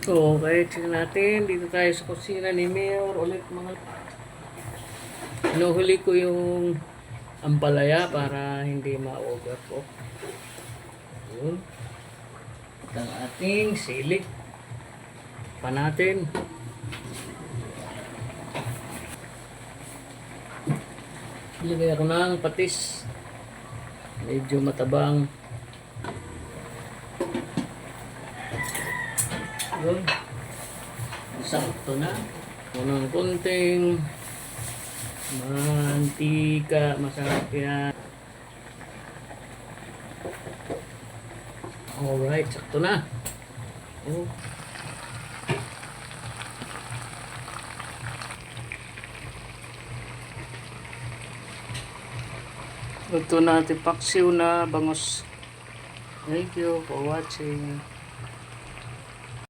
Okay, tingnan natin. Dito tayo sa kusina ni Mayor. Ulit mga... Inuhuli ko yung ampalaya para hindi ma-overcook. Yun. At ang ating silik. Pa natin. Ilagay ako ng patis. Medyo matabang. Yun. Sakto na. Unang konting mantika. Masarap yan. Alright, sakto na. Oh. Ito natin paksiw na bangus. Thank you for watching.